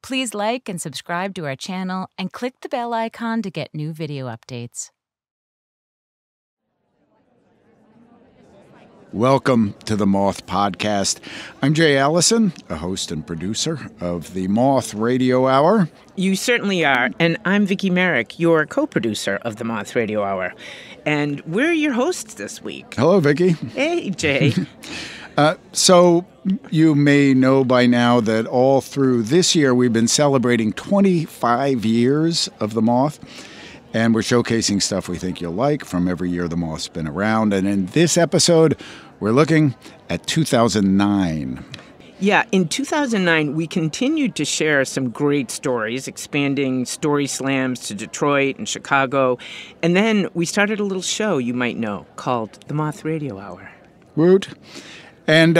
Please like and subscribe to our channel and click the bell icon to get new video updates. Welcome to the Moth Podcast. I'm Jay Allison, a host and producer of the Moth Radio Hour. You certainly are. And I'm Vicki Merrick, your co-producer of the Moth Radio Hour. And we're your hosts this week. Hello, Vicki. Hey, Jay. So you may know by now that all through this year we've been celebrating 25 years of the Moth. And we're showcasing stuff we think you'll like from every year the Moth's been around. And in this episode, we're looking at 2009. Yeah, in 2009, we continued to share some great stories, expanding story slams to Detroit and Chicago. And then we started a little show you might know called the Moth Radio Hour. Woot. And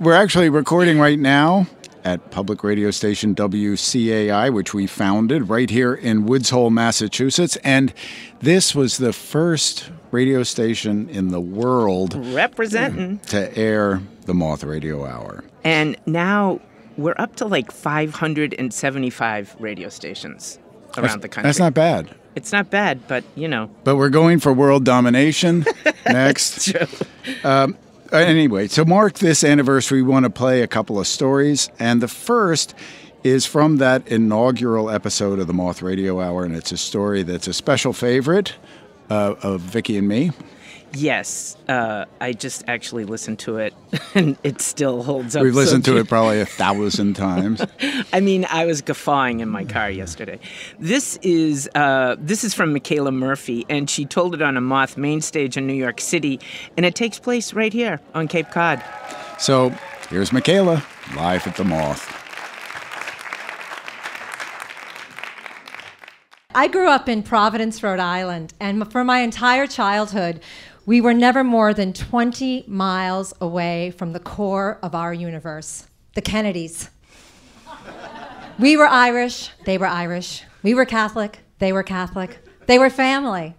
we're actually recording right now at public radio station WCAI, which we founded right here in Woods Hole, Massachusetts. And this was the first radio station in the world representing to air the Moth Radio Hour. And now we're up to like 575 radio stations around the country. That's not bad. It's not bad, but you know. But we're going for world domination next. True. Anyway, to mark this anniversary, we want to play a couple of stories. And the first is from that inaugural episode of the Moth Radio Hour, and it's a story that's a special favorite of Vicki and me. Yes. I just actually listened to it, and it still holds up. We've listened to it probably 1,000 times. I mean, I was guffawing in my car yesterday. This is from Michaela Murphy, and she told it on a Moth main stage in New York City, and it takes place right here on Cape Cod. So here's Michaela, live at the Moth. I grew up in Providence, Rhode Island, and for my entire childhood, we were never more than 20 miles away from the core of our universe, the Kennedys. We were Irish, they were Irish. We were Catholic, they were Catholic. They were family.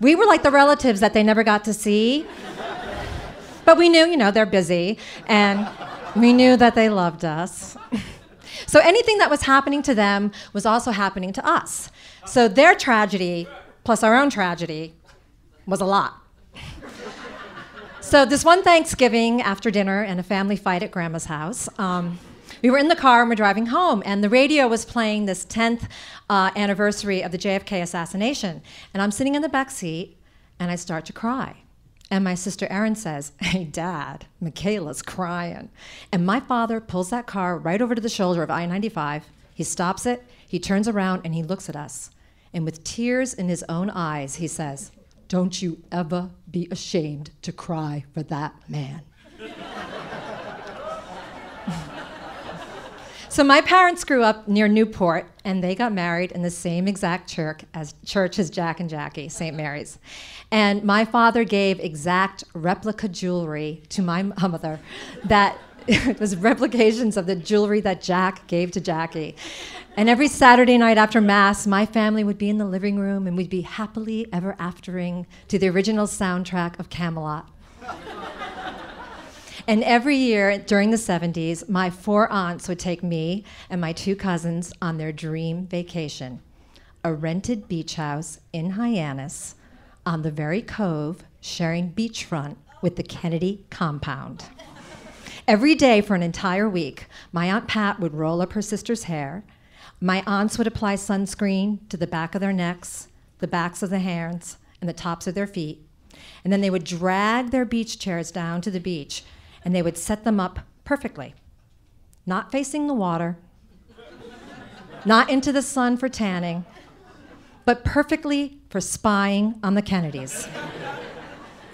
We were like the relatives that they never got to see. But we knew, they're busy, and we knew that they loved us. So anything that was happening to them was also happening to us. So their tragedy, plus our own tragedy, was a lot. So this one Thanksgiving after dinner and a family fight at Grandma's house, we were in the car and we're driving home, and the radio was playing this 10th anniversary of the JFK assassination. And I'm sitting in the back seat, and I start to cry. And my sister Erin says, "Hey, Dad, Michaela's crying." And my father pulls that car right over to the shoulder of I-95. He stops it, he turns around, and he looks at us. And with tears in his own eyes, he says, "Don't you ever be ashamed to cry for that man." So my parents grew up near Newport, and they got married in the same exact church as Jack and Jackie, St. Mary's. And my father gave exact replica jewelry to my mother that was replications of the jewelry that Jack gave to Jackie. And every Saturday night after Mass, my family would be in the living room, and we'd be happily ever aftering to the original soundtrack of Camelot. And every year during the 70s, my 4 aunts would take me and my 2 cousins on their dream vacation, a rented beach house in Hyannis on the very cove, sharing beachfront with the Kennedy compound. Every day for an entire week, my Aunt Pat would roll up her sister's hair. My aunts would apply sunscreen to the back of their necks, the backs of the hands, and the tops of their feet. And then they would drag their beach chairs down to the beach, and they would set them up perfectly, not facing the water, not into the sun for tanning, but perfectly for spying on the Kennedys.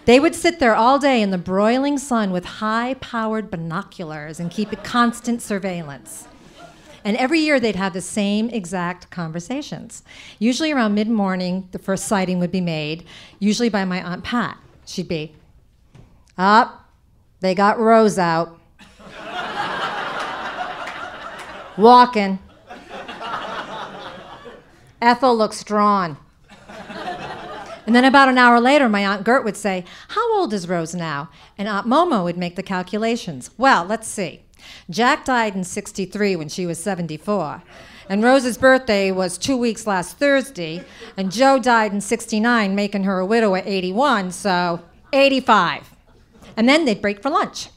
They would sit there all day in the broiling sun with high-powered binoculars and keep constant surveillance. And every year they'd have the same exact conversations. Usually around mid-morning, the first sighting would be made, usually by my Aunt Pat. She'd be, they got Rose out. Walking. Ethel looks drawn. And then about an hour later, my Aunt Gert would say, "How old is Rose now?" And Aunt Momo would make the calculations. "Well, let's see. Jack died in 63 when she was 74. And Rose's birthday was 2 weeks last Thursday. And Joe died in 69, making her a widow at 81, so 85. And then they'd break for lunch.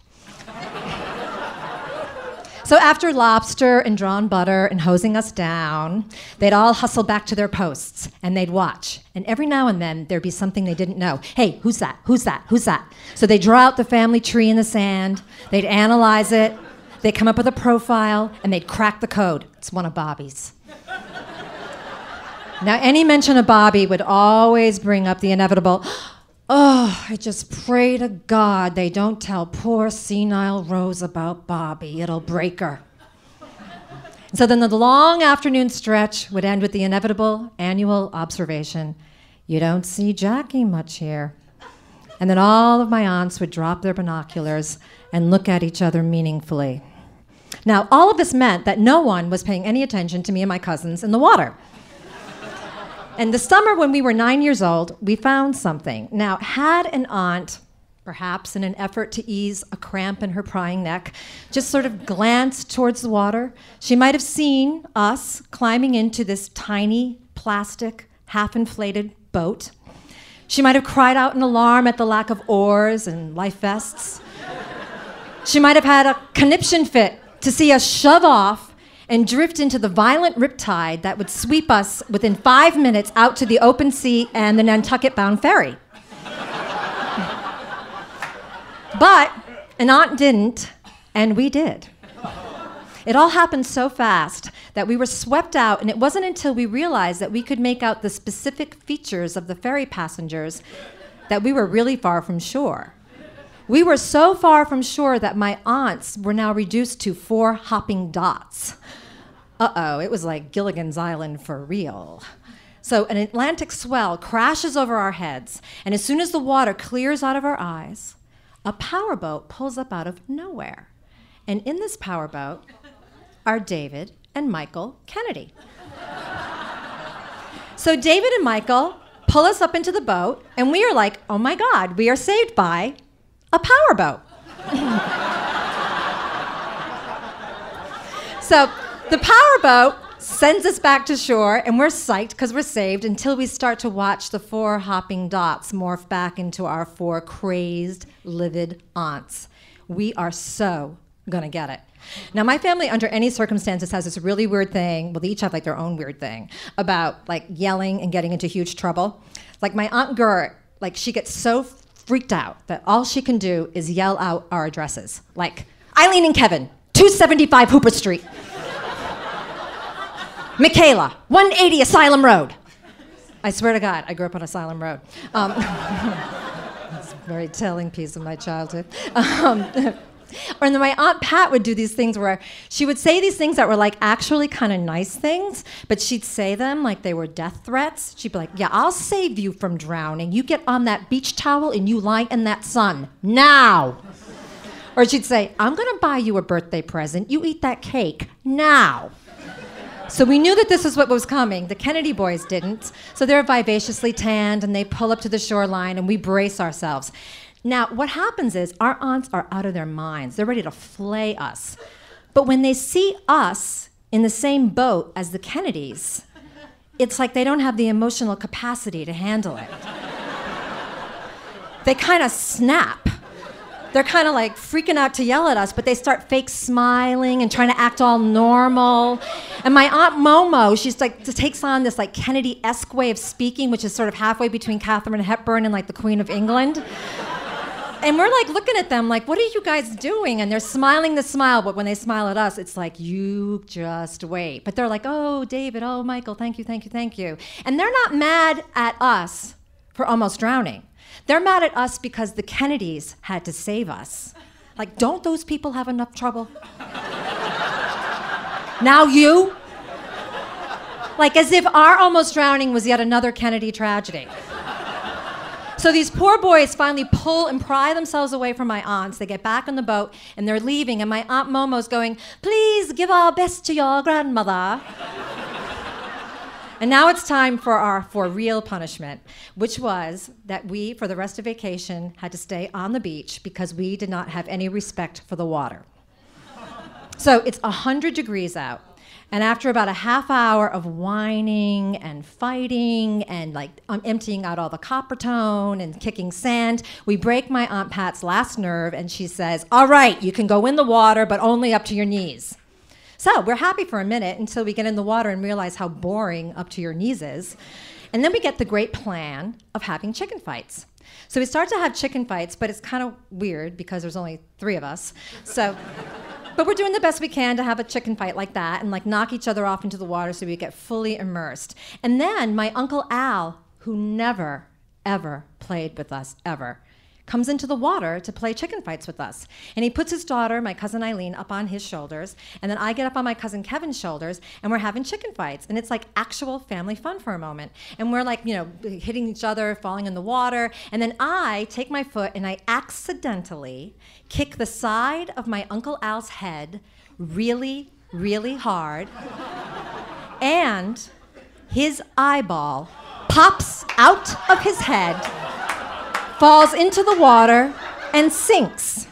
So after lobster and drawn butter and hosing us down, they'd all hustle back to their posts, and they'd watch. And every now and then, there'd be something they didn't know. Hey, who's that? Who's that? Who's that? So they'd draw out the family tree in the sand, they'd analyze it, they'd come up with a profile, and they'd crack the code. It's one of Bobby's. Now, any mention of Bobby would always bring up the inevitable, oh, I just pray to God they don't tell poor senile Rose about Bobby. It'll break her. And so then the long afternoon stretch would end with the inevitable annual observation, you don't see Jackie much here. And then all of my aunts would drop their binoculars and look at each other meaningfully. Now, all of this meant that no one was paying any attention to me and my cousins in the water. And the summer when we were 9 years old, we found something. Now, had an aunt, perhaps in an effort to ease a cramp in her prying neck, just sort of glanced towards the water, she might have seen us climbing into this tiny, plastic, half-inflated boat. She might have cried out in alarm at the lack of oars and life vests. She might have had a conniption fit to see us shove off and drift into the violent riptide that would sweep us within 5 minutes out to the open sea and the Nantucket-bound ferry. But an aunt didn't, and we did. It all happened so fast that we were swept out, and it wasn't until we realized that we could make out the specific features of the ferry passengers that we were really far from shore. We were so far from shore that my aunts were now reduced to 4 hopping dots. Uh-oh, it was like Gilligan's Island for real. So an Atlantic swell crashes over our heads, and as soon as the water clears out of our eyes, a powerboat pulls up out of nowhere. And in this powerboat are David and Michael Kennedy. So David and Michael pull us up into the boat, and we are like, oh my God, we are saved by a powerboat. So the powerboat sends us back to shore, and we're psyched because we're saved until we start to watch the 4 hopping dots morph back into our 4 crazed, livid aunts. We are so gonna get it. Now, my family, under any circumstances, has this really weird thing, well, they each have like their own weird thing, about like yelling and getting into huge trouble. Like my Aunt Gert, like she gets so freaked out that all she can do is yell out our addresses. Like, Eileen and Kevin, 275 Hooper Street. Michaela, 180 Asylum Road. I swear to God, I grew up on Asylum Road. It's a very telling piece of my childhood. And then my Aunt Pat would do these things where she would say these things that were like actually kind of nice things, but she'd say them like they were death threats. She'd be like, yeah, I'll save you from drowning. You get on that beach towel and you lie in that sun, now. Or she'd say, I'm gonna buy you a birthday present. You eat that cake, now. So we knew that this is what was coming. The Kennedy boys didn't. So they're vivaciously tanned and they pull up to the shoreline and we brace ourselves. Now, what happens is our aunts are out of their minds. They're ready to flay us. But when they see us in the same boat as the Kennedys, it's like they don't have the emotional capacity to handle it. They kind of snap. They're kind of like freaking out to yell at us, but they start fake smiling and trying to act all normal. And my Aunt Momo, she's like, takes on this like Kennedy-esque way of speaking, which is sort of halfway between Katharine Hepburn and like the Queen of England. And we're like looking at them like, what are you guys doing? And they're smiling the smile, but when they smile at us, it's like, you just wait. But they're like, oh, David, oh, Michael, thank you, thank you, thank you. And they're not mad at us for almost drowning. They're mad at us because the Kennedys had to save us. Like, don't those people have enough trouble? Now you? Like, as if our almost drowning was yet another Kennedy tragedy. So these poor boys finally pull and pry themselves away from my aunts. They get back on the boat, and they're leaving, and my Aunt Momo's going, please give our best to your grandmother. And now it's time for our for real punishment, which was that we, for the rest of vacation, had to stay on the beach because we did not have any respect for the water. So it's 100 degrees out. And after about a half hour of whining and fighting and like emptying out all the copper tone and kicking sand, we break my Aunt Pat's last nerve and she says, all right, you can go in the water, but only up to your knees. So we're happy for a minute until we get in the water and realize how boring up to your knees is. And then we get the great plan of having chicken fights. So we start to have chicken fights, but it's kind of weird because there's only 3 of us. But we're doing the best we can to have a chicken fight like that and like knock each other off into the water so we get fully immersed. And then my Uncle Al, who never, ever played with us, ever, comes into the water to play chicken fights with us. And he puts his daughter, my cousin Eileen, up on his shoulders, and then I get up on my cousin Kevin's shoulders, and we're having chicken fights. And it's like actual family fun for a moment. And we're like, hitting each other, falling in the water, and then I take my foot and I accidentally kick the side of my Uncle Al's head really, really hard, and his eyeball pops out of his head, falls into the water, and sinks.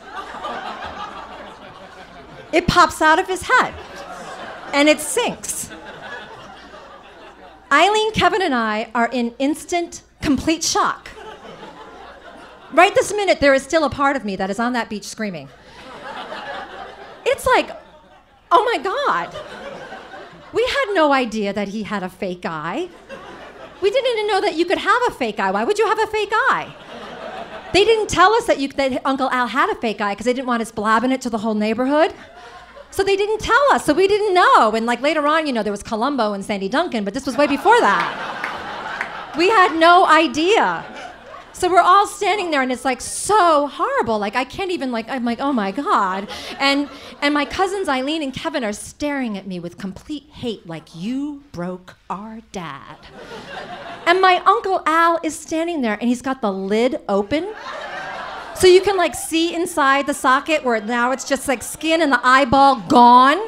It pops out of his head, and it sinks. Eileen, Kevin, and I are in instant, complete shock. Right this minute, there is still a part of me that is on that beach screaming. It's like, oh my God. We had no idea that he had a fake eye. We didn't even know that you could have a fake eye. Why would you have a fake eye? They didn't tell us that Uncle Al had a fake eye because they didn't want us blabbing it to the whole neighborhood. So they didn't tell us, so we didn't know. And like later on, there was Columbo and Sandy Duncan, but this was way before that. We had no idea. So we're all standing there and it's like so horrible. Like I can't even I'm like, oh my God. And my cousins Eileen and Kevin are staring at me with complete hate, like you broke our dad. And my Uncle Al is standing there and he's got the lid open. So you can see inside the socket where now it's just like skin and the eyeball gone.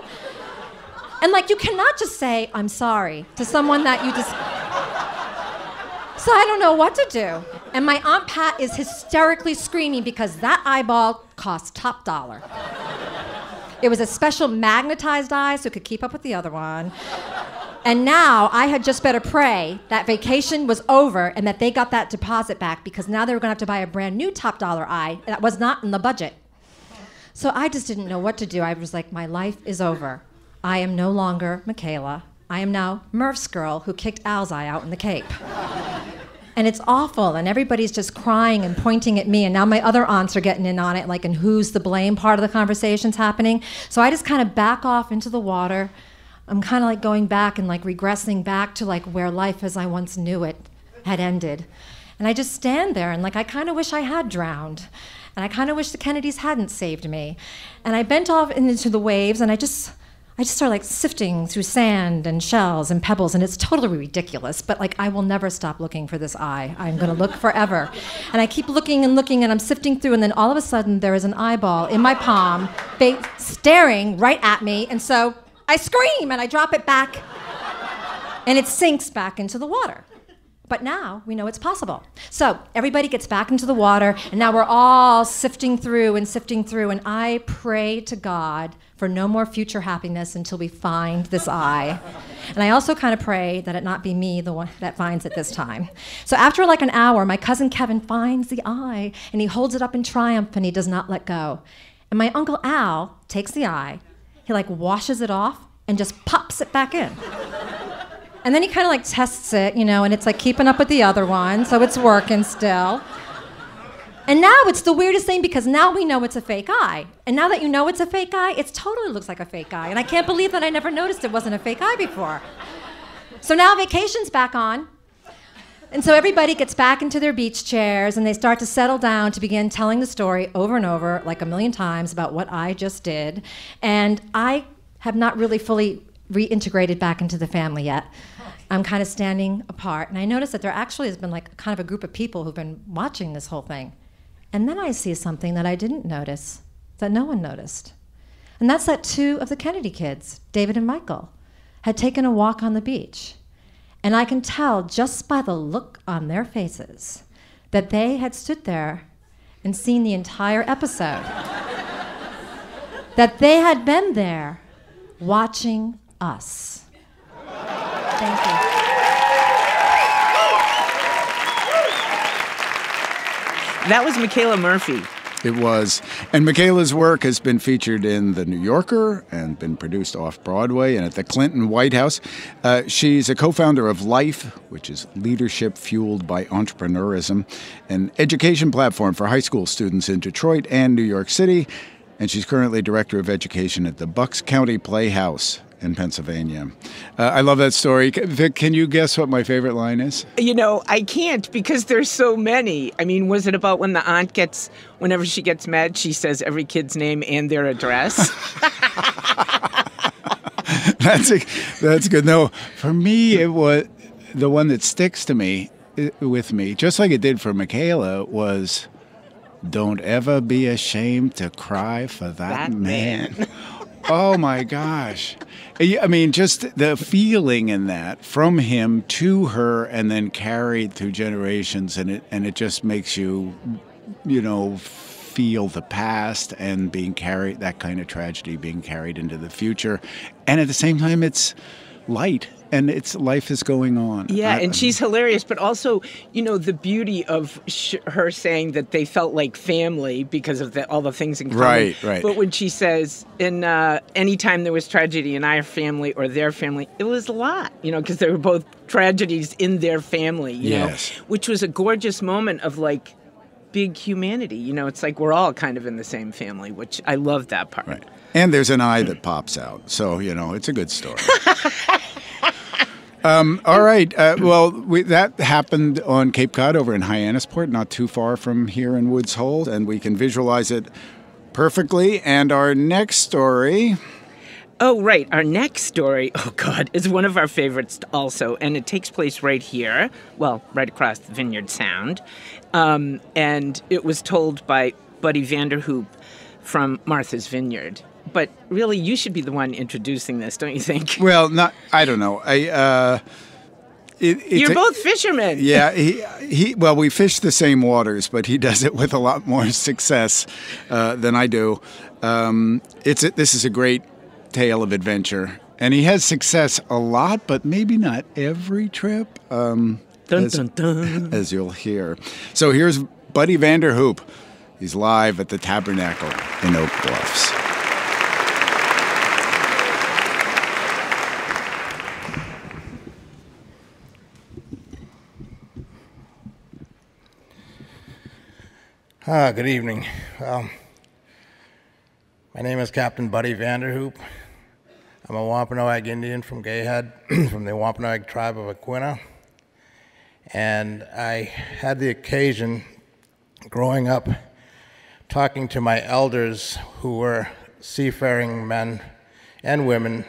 And you cannot just say, I'm sorry, to someone that you just... So I don't know what to do. And my Aunt Pat is hysterically screaming because that eyeball cost top dollar. It was a special magnetized eye so it could keep up with the other one. And now I had just better pray that vacation was over and that they got that deposit back because now they were gonna have to buy a brand new top dollar eye that was not in the budget. So I just didn't know what to do. I was like, my life is over. I am no longer Michaela. I am now Murph's girl who kicked Al's eye out in the Cape. And it's awful, and everybody's just crying and pointing at me, and now my other aunts are getting in on it, and who's the blame part of the conversation's happening. So I just kind of back off into the water. I'm kind of going back and regressing back to where life as I once knew it had ended. And I just stand there, and I kind of wish I had drowned. And I kind of wish the Kennedys hadn't saved me. And I bent off into the waves, and I just started sifting through sand and shells and pebbles, and it's totally ridiculous, but I will never stop looking for this eye. I'm gonna look forever. And I keep looking and looking, and I'm sifting through, and then all of a sudden there is an eyeball in my palm staring right at me, and so I scream and I drop it back, and it sinks back into the water. But now we know it's possible. So everybody gets back into the water, and now we're all sifting through, and I pray to God for no more future happiness until we find this eye. And I also kind of pray that it not be me, the one that finds it this time. So after an hour, my cousin Kevin finds the eye, and he holds it up in triumph, and he does not let go. And my Uncle Al takes the eye, he washes it off, and just pops it back in. And then he kind of tests it, and it's keeping up with the other one, so it's working still. And now it's the weirdest thing because now we know it's a fake eye. And now that you know it's a fake eye, it totally looks like a fake eye. And I can't believe that I never noticed it wasn't a fake eye before. So now vacation's back on. And so everybody gets back into their beach chairs and they start to settle down to begin telling the story over and over, a million times, about what I just did. And I have not really fully reintegrated back into the family yet. I'm kind of standing apart, and I notice that there actually has been kind of a group of people who've been watching this whole thing. And then I see something that I didn't notice, that no one noticed. And that's that 2 of the Kennedy kids, David and Michael, had taken a walk on the beach. And I can tell just by the look on their faces that they had stood there and seen the entire episode. that they had been there watching us. Thank you. That was Michaela Murphy. It was. And Michaela's work has been featured in The New Yorker and been produced off-Broadway and at the Clinton White House. She's a co-founder of Life, which is leadership fueled by entrepreneurism, an education platform for high school students in Detroit and New York City. And she's currently director of education at the Bucks County Playhouse in Pennsylvania. I love that story. Vic, can you guess what my favorite line is? You know, I can't because there's so many. I mean, was it about when the aunt whenever she gets mad, she says every kid's name and their address? That's good. No, for me, it was the one that sticks to me, with me, just like it did for Michaela, was don't ever be ashamed to cry for that man. Oh, my gosh. I mean, just the feeling in that from him to her and then carried through generations, and it just makes you, feel the past and being carried, that kind of tragedy being carried into the future. And at the same time, it's light. And life is going on. Yeah, and she's hilarious, but also, the beauty of her saying that they felt like family because of all the things in common. Right. But when she says, anytime there was tragedy in our family or their family, it was a lot, because they were both tragedies in their family, yes. Which was a gorgeous moment of, like, big humanity. It's like we're all kind of in the same family, which I love that part. Right. And there's an eye that pops out. So, it's a good story. All right. That happened on Cape Cod over in Hyannisport, not too far from here in Woods Hole, and we can visualize it perfectly. And our next story... Oh, right. Our next story, oh, God, is one of our favorites also, and it takes place right here, well, right across the Vineyard Sound, and it was told by Buddy Vanderhoop from Martha's Vineyard. But really, you should be the one introducing this, don't you think? Well, I don't know. You're both fishermen. Yeah, we fish the same waters, but he does it with a lot more success than I do. This is a great tale of adventure, and he has success a lot, but maybe not every trip, dun, dun, dun. As you'll hear. So here's Buddy Vanderhoop. He's live at the Tabernacle in Oak Bluffs. Good evening. My name is Captain Buddy Vanderhoop. I'm a Wampanoag Indian from Gayhead, from the Wampanoag tribe of Aquina. And I had the occasion, growing up, talking to my elders who were seafaring men and women.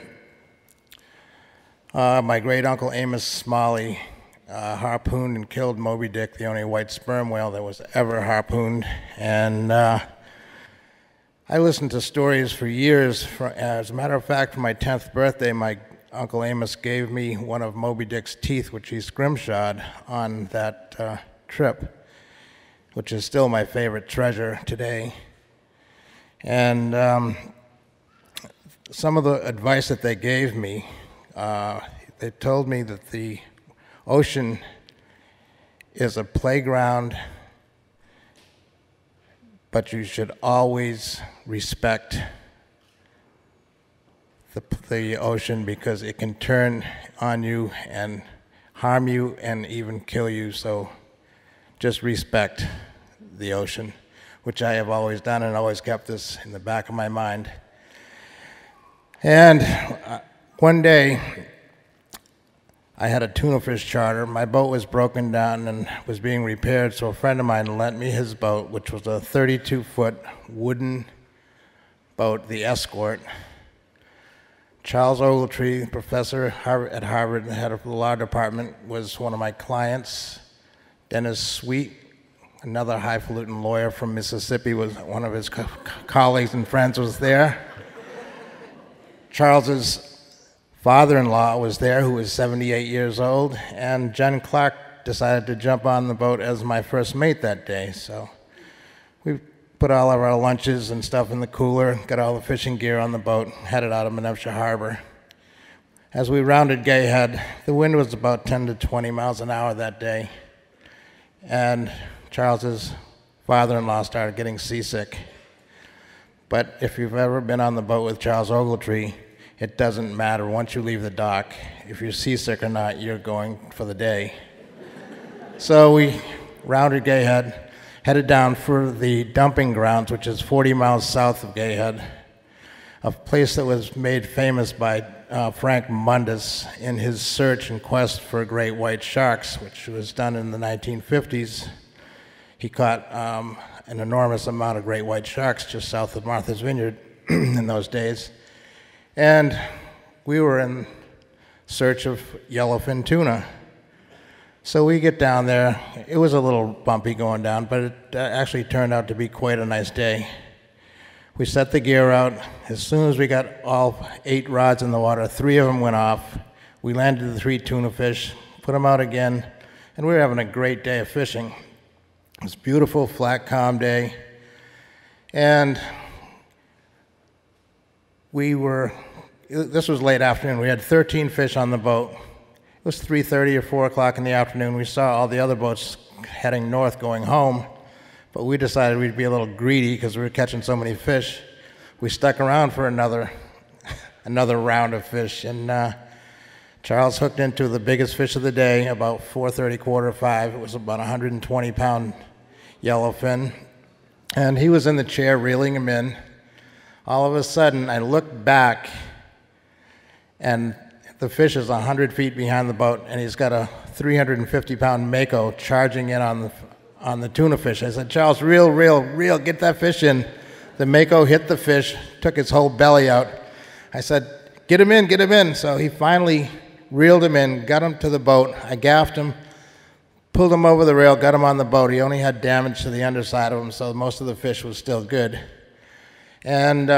My great-uncle Amos Smalley harpooned and killed Moby Dick, the only white sperm whale that was ever harpooned. And I listened to stories for years. As a matter of fact, for my 10th birthday, my Uncle Amos gave me one of Moby Dick's teeth, which he scrimshawed on that trip, which is still my favorite treasure today. And some of the advice that they gave me, they told me that the ocean is a playground, but you should always respect the ocean because it can turn on you and harm you and even kill you. So just respect the ocean, which I have always done and always kept this in the back of my mind. And one day, I had a tuna fish charter. My boat was broken down and was being repaired, so a friend of mine lent me his boat, which was a 32-foot wooden boat, the Escort. Charles Ogletree, professor at Harvard, head of the law department, was one of my clients. Dennis Sweet, another highfalutin lawyer from Mississippi, was one of his colleagues and friends was there. Charles's father-in-law was there, who was 78 years old, and Jen Clark decided to jump on the boat as my first mate that day. So we put all of our lunches and stuff in the cooler, got all the fishing gear on the boat, headed out of Menevsha Harbor. As we rounded Gay Head, the wind was about 10 to 20 miles an hour that day, and Charles's father-in-law started getting seasick. But if you've ever been on the boat with Charles Ogletree, it doesn't matter. Once you leave the dock, if you're seasick or not, you're going for the day. So we rounded Gay Head, headed down for the dumping grounds, which is 40 miles south of Gay Head, a place that was made famous by Frank Mundus in his search and quest for great white sharks, which was done in the 1950s. He caught an enormous amount of great white sharks just south of Martha's Vineyard in those days. And we were in search of yellowfin tuna. So we get down there. It was a little bumpy going down, but it actually turned out to be quite a nice day. We set the gear out. As soon as we got all 8 rods in the water, 3 of them went off. We landed the 3 tuna fish, put them out again, and we were having a great day of fishing. It was a beautiful, flat, calm day. And this was late afternoon. We had 13 fish on the boat. It was 3:30 or 4 o'clock in the afternoon. We saw all the other boats heading north going home, but we decided we'd be a little greedy because we were catching so many fish. We stuck around for another round of fish, and Charles hooked into the biggest fish of the day about 4:30, 4:45. It was about 120-pound yellowfin, and he was in the chair reeling him in. All of a sudden, I looked back, and the fish is 100 feet behind the boat, and he's got a 350-pound mako charging in on the tuna fish. I said, Charles, reel, get that fish in. The mako hit the fish, took its whole belly out. I said, get him in. So he finally reeled him in, got him to the boat. I gaffed him, pulled him over the rail, got him on the boat. He only had damage to the underside of him, so most of the fish was still good. And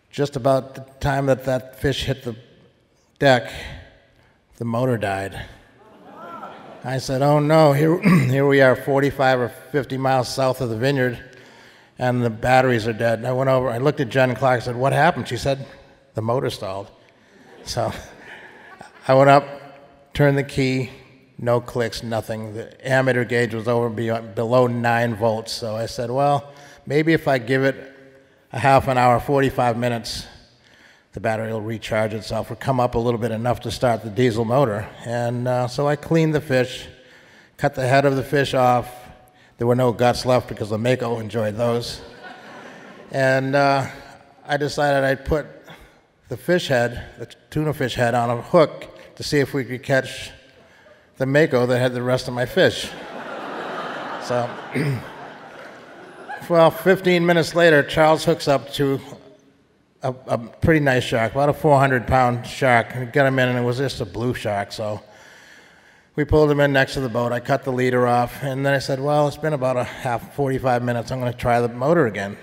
just about the time that fish hit the deck, the motor died. I said, oh no, here we are 45 or 50 miles south of the vineyard, and the batteries are dead. And I went over, I looked at Jen Clark, I said, what happened? She said, the motor stalled. So I went up, turned the key, no clicks, nothing. The ammeter gauge was below 9 volts. So I said, well, maybe if I give it a half an hour, 45 minutes, the battery will recharge itself or come up a little bit enough to start the diesel motor. And so I cleaned the fish, cut the head of the fish off. There were no guts left because the mako enjoyed those. And I decided I'd put the fish head, the tuna fish head, on a hook to see if we could catch the mako that had the rest of my fish. So, well, 15 minutes later, Charles hooks up to a pretty nice shark, about a 400-pound shark. We got him in, and it was just a blue shark. So we pulled him in next to the boat. I cut the leader off, and then I said, well, it's been about 45 minutes. I'm going to try the motor again.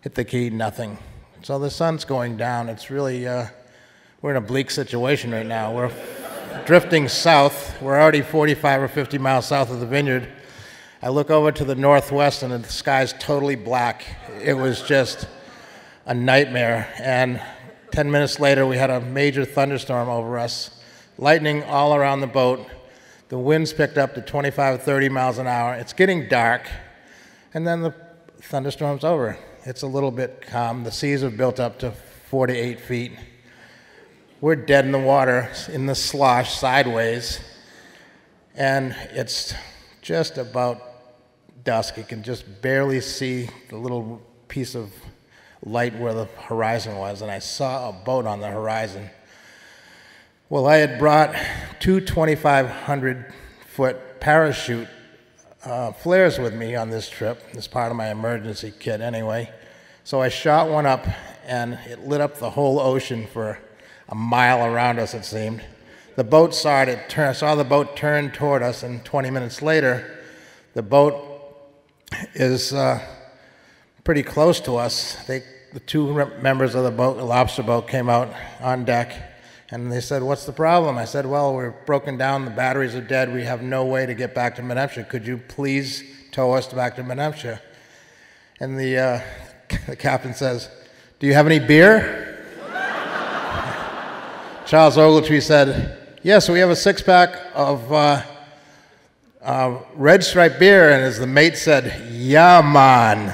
Hit the key, nothing. So the sun's going down. It's really, we're in a bleak situation right now. We're drifting south. We're already 45 or 50 miles south of the vineyard. I look over to the northwest, and the sky's totally black. It was just a nightmare. And 10 minutes later, we had a major thunderstorm over us, lightning all around the boat. The winds picked up to 25, 30 miles an hour. It's getting dark, and then the thunderstorm's over. It's a little bit calm. The seas have built up to 4 to 8 feet. We're dead in the water, in the slosh, sideways, and it's just about dusk. You can just barely see the little piece of light where the horizon was, and I saw a boat on the horizon. Well, I had brought 2 2,500-foot parachute flares with me on this trip, as part of my emergency kit anyway. So I shot one up, and it lit up the whole ocean for a mile around us, it seemed. The boat saw it, saw the boat turn toward us, and 20 minutes later, the boat is pretty close to us. The 2 members of the boat, the lobster boat, came out on deck, and they said, what's the problem? I said, well, we're broken down, the batteries are dead, we have no way to get back to Menevsha. Could you please tow us back to New Hampshire. And the captain says, "Do you have any beer?" Charles Ogletree said, "Yes, we have a 6-pack of Red Stripe beer." And as the mate said, "Yeah, man."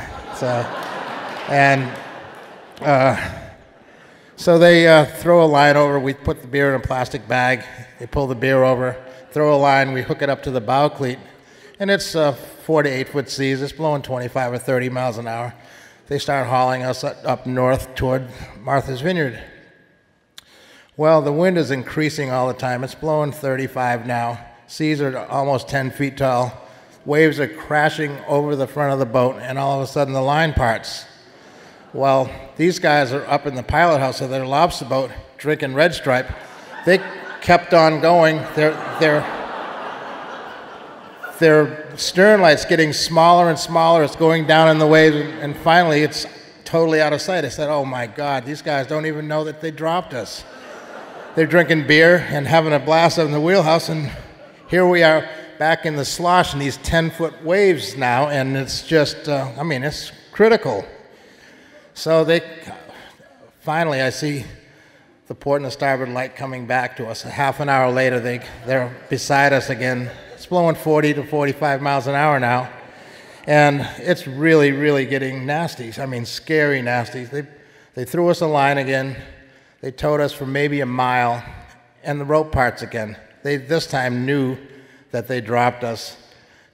So they throw a line over. We put the beer in a plastic bag. They pull the beer over, throw a line. We hook it up to the bow cleat. And it's 4 to 8 foot seas. It's blowing 25 or 30 miles an hour. They start hauling us up north toward Martha's Vineyard. Well, the wind is increasing all the time. It's blowing 35 now. Seas are almost 10 feet tall. Waves are crashing over the front of the boat, and all of a sudden the line parts. Well, these guys are up in the pilot house of their lobster boat drinking Red Stripe. They kept on going. Their stern light's getting smaller and smaller. It's going down in the waves, and finally it's totally out of sight. I said, "Oh my God, these guys don't even know that they dropped us." They're drinking beer and having a blast in the wheelhouse, and here we are back in the slosh in these 10-foot waves now, and it's just, it's critical. So finally I see the port and the starboard light coming back to us. A half an hour later, they're beside us again. It's blowing 40 to 45 miles an hour now, and it's really, really getting nasty. Scary nasty. They threw us a line again. They towed us for maybe a mile, and the rope parts again. They this time knew that they dropped us,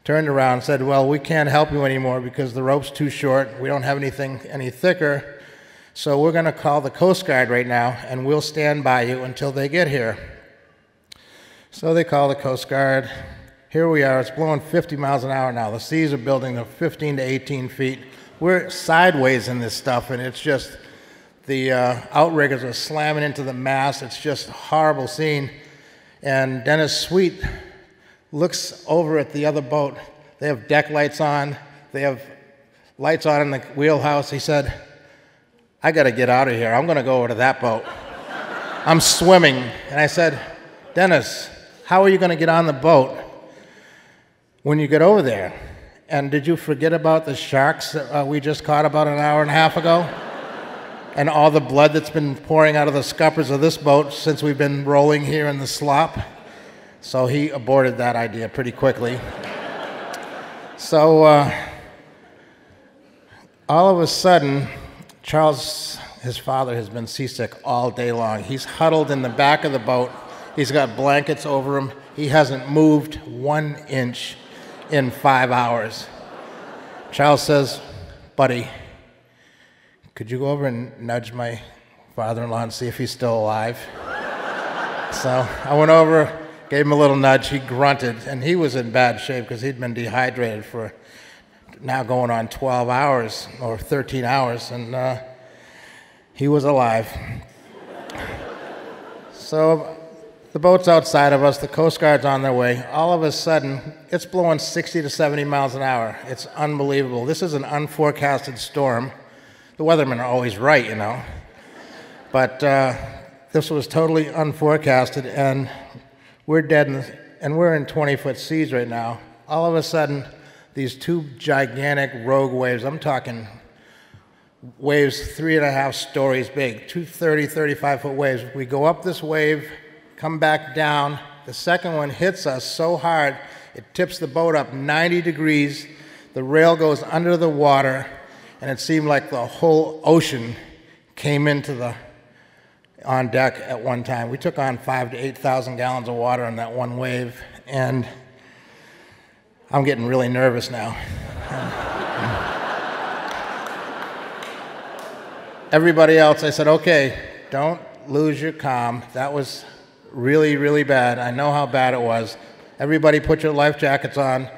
turned around and said, "Well, we can't help you anymore because the rope's too short. We don't have anything any thicker, so we're going to call the Coast Guard right now, and we'll stand by you until they get here." So they call the Coast Guard. Here we are. It's blowing 50 miles an hour now. The seas are building to 15 to 18 feet. We're sideways in this stuff, and it's just the outriggers are slamming into the mast. It's just a horrible scene. And Dennis Sweet looks over at the other boat. They have deck lights on. They have lights on in the wheelhouse. He said, "I got to get out of here. I'm going to go over to that boat. I'm swimming." And I said, "Dennis, how are you going to get on the boat when you get over there? And did you forget about the sharks that we just caught about an hour and a half ago? And all the blood that's been pouring out of the scuppers of this boat since we've been rolling here in the slop?" So he aborted that idea pretty quickly. So all of a sudden, Charles, his father, has been seasick all day long. He's huddled in the back of the boat. He's got blankets over him. He hasn't moved 1 inch in 5 hours. Charles says, "Buddy, could you go over and nudge my father-in-law and see if he's still alive?" So I went over, gave him a little nudge. He grunted, and he was in bad shape because he'd been dehydrated for now going on 12 hours or 13 hours, and he was alive. So the boat's outside of us. The Coast Guard's on their way. All of a sudden, it's blowing 60 to 70 miles an hour. It's unbelievable. This is an unforecasted storm. The weathermen are always right, you know. But this was totally unforecasted, and we're dead, and we're in 20-foot seas right now. All of a sudden, these two gigantic rogue waves, I'm talking waves 3.5 stories big, 30, 35-foot waves. We go up this wave, come back down. The second one hits us so hard, it tips the boat up 90 degrees. The rail goes under the water, and it seemed like the whole ocean came into on deck at one time. We took on 5,000 to 8,000 gallons of water on that one wave, and I'm getting really nervous now. Everybody else, I said, okay, don't lose your calm. That was really, really bad. I know how bad it was. Everybody put your life jackets on.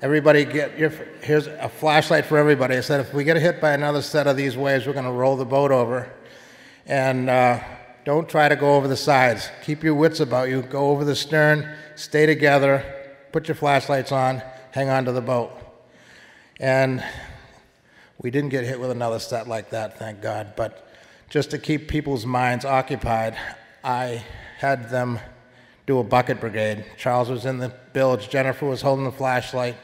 Everybody here's a flashlight for everybody. I said, if we get hit by another set of these waves, we're going to roll the boat over. And don't try to go over the sides. Keep your wits about you. Go over the stern, stay together, put your flashlights on, hang on to the boat. And we didn't get hit with another set like that, thank God. But just to keep people's minds occupied, I had them do a bucket brigade. Charles was in the bilge. Jennifer was holding the flashlight.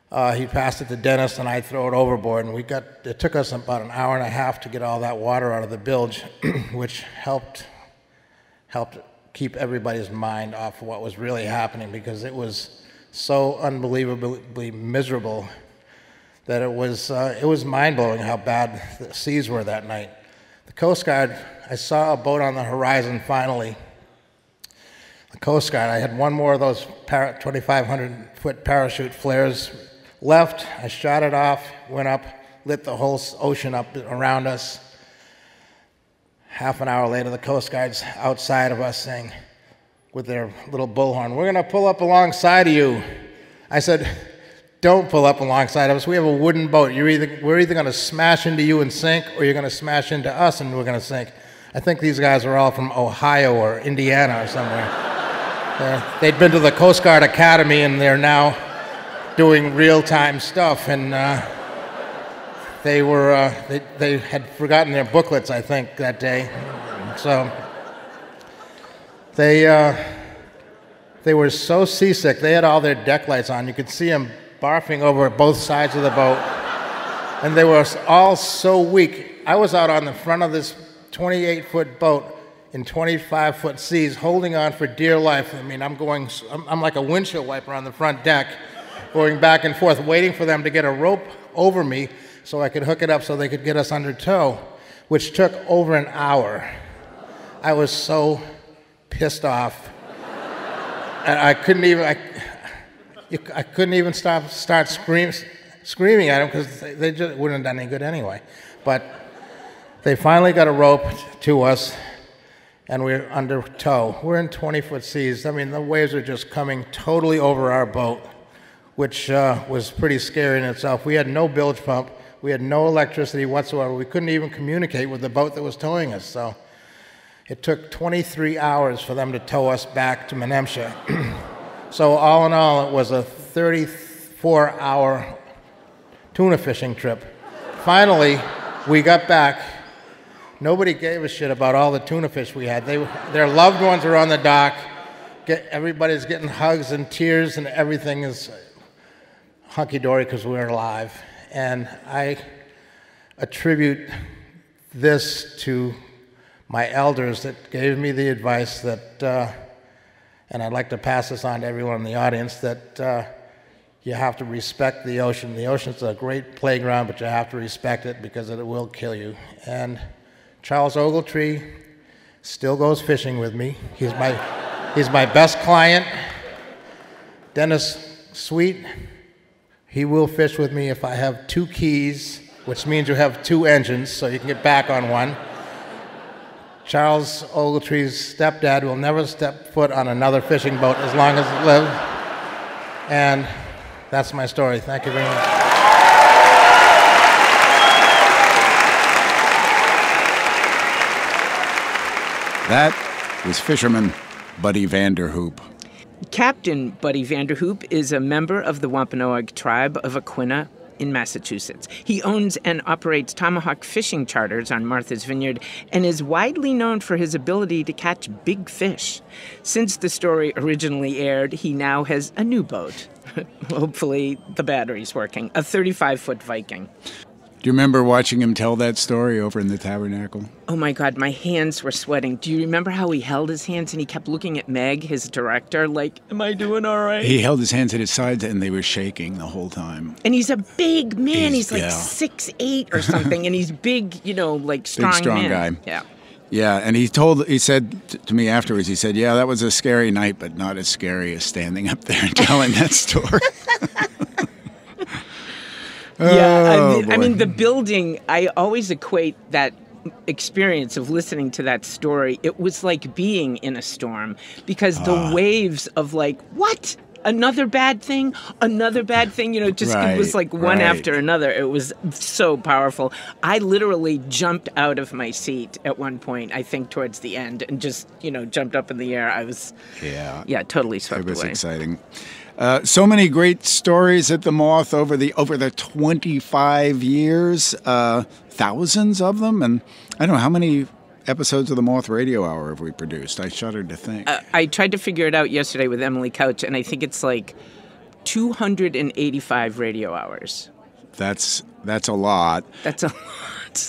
He'd pass it to Dennis, and I'd throw it overboard. And it took us about an hour and a half to get all that water out of the bilge, which helped keep everybody's mind off of what was really happening, because it was so unbelievably miserable that it was mind-blowing how bad the seas were that night. The Coast Guard, I saw a boat on the horizon finally. The Coast Guard, I had one more of those 2,500-foot parachute flares left. I shot it off, went up, lit the whole ocean up around us. Half an hour later, the Coast Guard's outside of us saying, with their little bullhorn, "We're going to pull up alongside of you." I said, "Don't pull up alongside of us. We have a wooden boat. We're either going to smash into you and sink, or you're going to smash into us and we're going to sink." I think these guys are all from Ohio or Indiana or somewhere. They'd been to the Coast Guard Academy, and they're now doing real-time stuff. And they had forgotten their booklets, I think, that day. So they were so seasick. They had all their deck lights on. You could see them barfing over both sides of the boat. And they were all so weak. I was out on the front of this 28-foot boat in 25-foot seas, holding on for dear life. I mean, I'm like a windshield wiper on the front deck, going back and forth, waiting for them to get a rope over me so I could hook it up so they could get us under tow, which took over an hour. I was so pissed off. And I couldn't even start screaming at them, because they just wouldn't have done any good anyway. But they finally got a rope to us, and we're under tow. We're in 20-foot seas. I mean, the waves are just coming totally over our boat, which was pretty scary in itself. We had no bilge pump. We had no electricity whatsoever. We couldn't even communicate with the boat that was towing us. So it took 23 hours for them to tow us back to Menemsha. So all in all, it was a 34-hour tuna fishing trip. Finally, we got back. Nobody gave a shit about all the tuna fish we had. Their loved ones were on the dock. Everybody's getting hugs and tears, and everything is hunky-dory because we're alive. And I attribute this to my elders that gave me the advice that, and I'd like to pass this on to everyone in the audience, that you have to respect the ocean. The ocean's a great playground, but you have to respect it, because it will kill you. And Charles Ogletree still goes fishing with me. He's my best client. Dennis Sweet, he will fish with me if I have 2 keys, which means you have 2 engines, so you can get back on one. Charles Ogletree's stepdad will never step foot on another fishing boat as long as he lives. And that's my story. Thank you very much. That was Fisherman Buddy Vanderhoop. Captain Buddy Vanderhoop is a member of the Wampanoag tribe of Aquinnah in Massachusetts. He owns and operates Tomahawk fishing charters on Martha's Vineyard and is widely known for his ability to catch big fish. Since the story originally aired, he now has a new boat. Hopefully the battery's working. A 35-foot Viking. Do you remember watching him tell that story over in the Tabernacle? Oh my God, my hands were sweating. Do you remember how he held his hands and he kept looking at Meg, his director, like, am I doing all right? He held his hands at his sides and they were shaking the whole time. And he's a big man. He's like 6'8" or something. And he's big, like strong big, strong man. Guy. Yeah. Yeah, and he said to me afterwards, he said, yeah, that was a scary night, but not as scary as standing up there and telling that story. Yeah, I mean, the building, I always equate that experience of listening to that story. It was like being in a storm, because the waves of like, what? Another bad thing? Another bad thing? It was like one after another. It was so powerful. I literally jumped out of my seat at one point, I think towards the end, and just, jumped up in the air. I was, totally swept away. It was exciting. So many great stories at the Moth over the 25 years, thousands of them, and I don't know how many episodes of the Moth Radio Hour have we produced. I shuddered to think. I tried to figure it out yesterday with Emily Couch, and I think it's like 285 radio hours. That's a lot. That's a lot.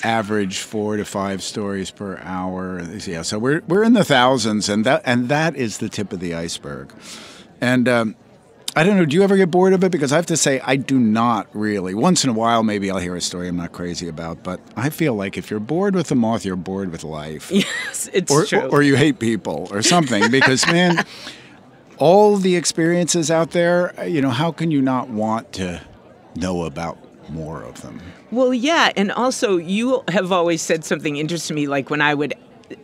Average 4 to 5 stories per hour. Yeah, so we're in the thousands, and that is the tip of the iceberg. And I don't know, do you ever get bored of it? Because I have to say, I do not really. Once in a while, maybe I'll hear a story I'm not crazy about, but I feel like if you're bored with the Moth, you're bored with life. Yes, it's true. Or you hate people or something, because, man, all the experiences out there, how can you not want to know about more of them? Well, yeah, and also you have always said something interesting to me, like when I would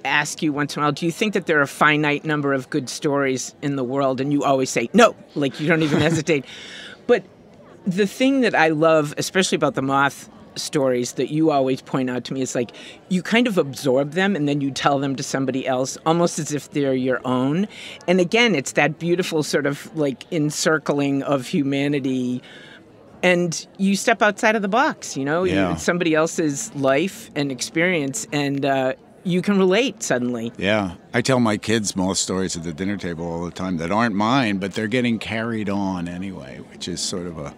ask you once in a while, do you think that there are a finite number of good stories in the world? And you always say, no, like you don't even hesitate. But the thing that I love, especially about the Moth stories that you always point out to me, is like you kind of absorb them and then you tell them to somebody else, almost as if they're your own. And again, it's that beautiful sort of like encircling of humanity. And you step outside of the box, It's somebody else's life and experience, and you can relate suddenly. Yeah. I tell my kids Moth stories at the dinner table all the time that aren't mine, but they're getting carried on anyway, which is sort of a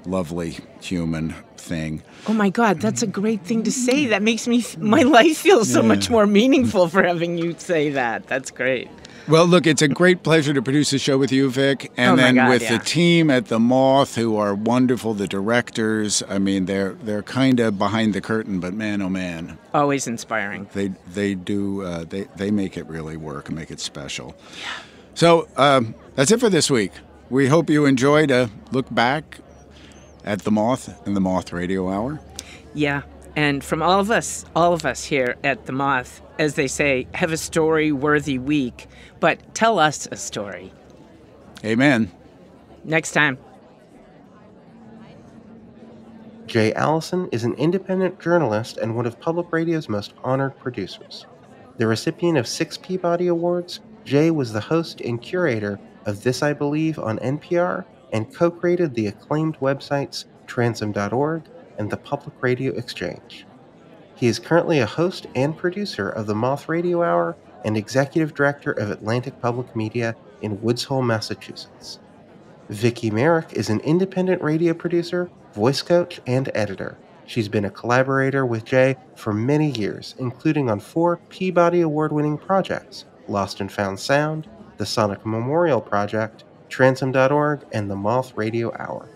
lovely human thing. Oh, my God, that's a great thing to say. That makes my life feel so much more meaningful for having you say that. That's great. Well, look, it's a great pleasure to produce the show with you, Vic, and the team at the Moth, who are wonderful, the directors. I mean, they're kind of behind the curtain, but man, oh man, always inspiring. They do they make it really work and make it special. Yeah. So that's it for this week. We hope you enjoyed a look back at the Moth and the Moth Radio Hour. Yeah. And from all of us here at the Moth, as they say, have a story-worthy week, but tell us a story. Amen. Next time. Jay Allison is an independent journalist and one of public radio's most honored producers. The recipient of 6 Peabody Awards, Jay was the host and curator of This I Believe on NPR and co-created the acclaimed websites Transom.org and the Public Radio Exchange. He is currently a host and producer of the Moth Radio Hour and executive director of Atlantic Public Media in Woods Hole, Massachusetts. Vicki Merrick is an independent radio producer, voice coach, and editor. She's been a collaborator with Jay for many years, including on 4 Peabody Award-winning projects, Lost and Found Sound, the Sonic Memorial Project, Transom.org, and the Moth Radio Hour.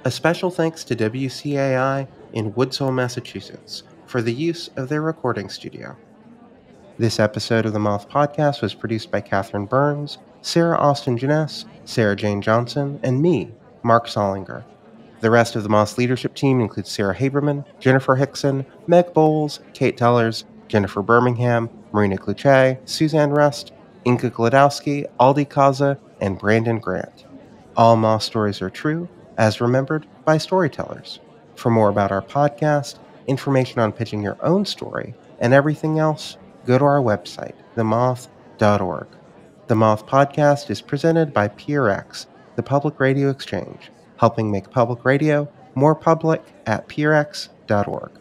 A special thanks to WCAI in Woods Hole, Massachusetts, for the use of their recording studio. This episode of the Moth Podcast was produced by Catherine Burns, Sarah Austin Janess, Sarah Jane Johnson, and me, Mark Solinger. The rest of the Moth's leadership team includes Sarah Haberman, Jennifer Hickson, Meg Bowles, Kate Tellers, Jennifer Birmingham, Marina Kluche, Suzanne Rust, Inka Gladowski, Aldi Kaza, and Brandon Grant. All Moth stories are true, as remembered by storytellers. For more about our podcast, information on pitching your own story, and everything else, go to our website, themoth.org. The Moth Podcast is presented by PRX, the Public Radio Exchange, helping make public radio more public at prx.org.